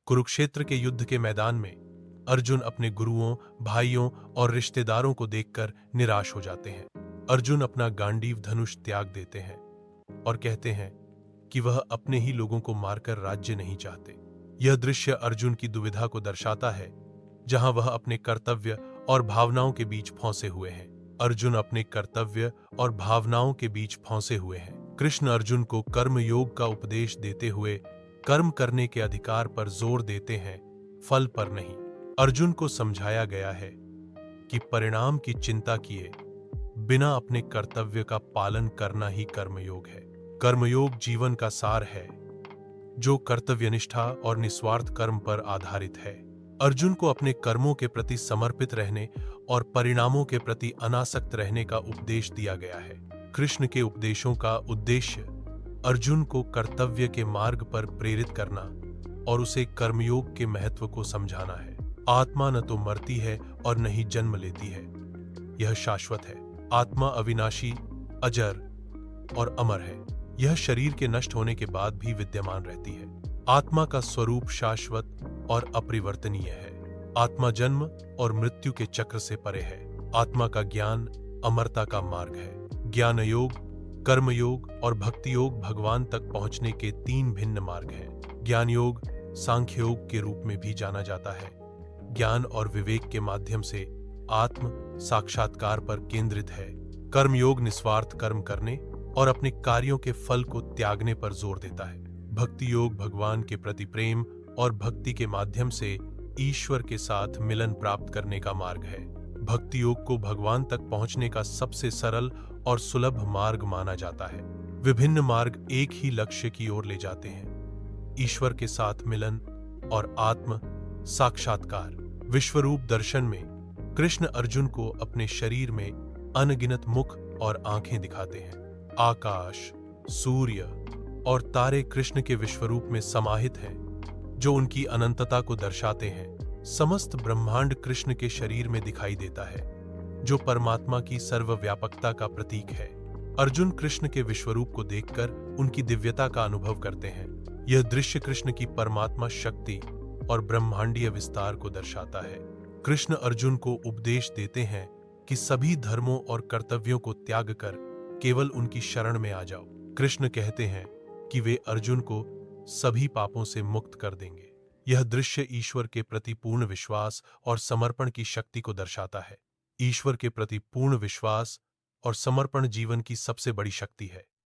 कुरुक्षेत्र के युद्ध के मैदान में अर्जुन अपने गुरुओं, भाइयों और रिश्तेदारों को देखकर निराश हो जाते हैं। अर्जुन अपना गांडीव धनुष त्याग देते हैं और कहते हैं कि वह अपने ही लोगों को मारकर राज्य नहीं चाहते। यह दृश्य अर्जुन की दुविधा को दर्शाता है, जहां वह अपने कर्तव्य और भावनाओं के बीच फंसे हुए हैं। अर्जुन अपने कर्तव्य और भावनाओं के बीच फंसे हुए हैं। कृष्ण अर्जुन को कर्म योग का उपदेश देते हुए कर्म करने के अधिकार पर जोर देते हैं, फल पर नहीं। अर्जुन को समझाया गया है कि परिणाम की चिंता किए बिना अपने कर्तव्य का पालन करना ही कर्मयोग है। कर्मयोग जीवन का सार है, जो कर्तव्यनिष्ठा और निस्वार्थ कर्म पर आधारित है। अर्जुन को अपने कर्मों के प्रति समर्पित रहने और परिणामों के प्रति अनासक्त रहने का उपदेश दिया गया है। कृष्ण के उपदेशों का उद्देश्य अर्जुन को कर्तव्य के मार्ग पर प्रेरित करना और उसे कर्मयोग के महत्व को समझाना है। आत्मा न तो मरती है और न ही जन्म लेती है, यह शाश्वत है। आत्मा अविनाशी, अजर और अमर है। यह शरीर के नष्ट होने के बाद भी विद्यमान रहती है। आत्मा का स्वरूप शाश्वत और अपरिवर्तनीय है। आत्मा जन्म और मृत्यु के चक्र से परे है। आत्मा का ज्ञान अमरता का मार्ग है। ज्ञान योग, कर्म योग और भक्ति योग भगवान तक पहुंचने के 3 भिन्न मार्ग हैं। ज्ञान योग सांख्य योग के रूप में भी जाना जाता है। ज्ञान और विवेक के माध्यम से आत्म साक्षात्कार पर केंद्रित है। कर्म योग निस्वार्थ कर्म करने और अपने कार्यों के फल को त्यागने पर जोर देता है। भक्ति योग भगवान के प्रति प्रेम और भक्ति के माध्यम से ईश्वर के साथ मिलन प्राप्त करने का मार्ग है। भक्ति योग को भगवान तक पहुंचने का सबसे सरल और सुलभ मार्ग माना जाता है। विभिन्न मार्ग एक ही लक्ष्य की ओर ले जाते हैं, ईश्वर के साथ मिलन और आत्म साक्षात्कार। विश्वरूप दर्शन में कृष्ण अर्जुन को अपने शरीर में अनगिनत मुख और आंखें दिखाते हैं। आकाश, सूर्य और तारे कृष्ण के विश्वरूप में समाहित हैं, जो उनकी अनंतता को दर्शाते हैं। समस्त ब्रह्मांड कृष्ण के शरीर में दिखाई देता है, जो परमात्मा की सर्वव्यापकता का प्रतीक है। अर्जुन कृष्ण के विश्वरूप को देखकर उनकी दिव्यता का अनुभव करते हैं। यह दृश्य कृष्ण की परमात्मा शक्ति और ब्रह्मांडीय विस्तार को दर्शाता है। कृष्ण अर्जुन को उपदेश देते हैं कि सभी धर्मों और कर्तव्यों को त्याग कर केवल उनकी शरण में आ जाओ। कृष्ण कहते हैं कि वे अर्जुन को सभी पापों से मुक्त कर देंगे। यह दृश्य ईश्वर के प्रति पूर्ण विश्वास और समर्पण की शक्ति को दर्शाता है। ईश्वर के प्रति पूर्ण विश्वास और समर्पण जीवन की सबसे बड़ी शक्ति है।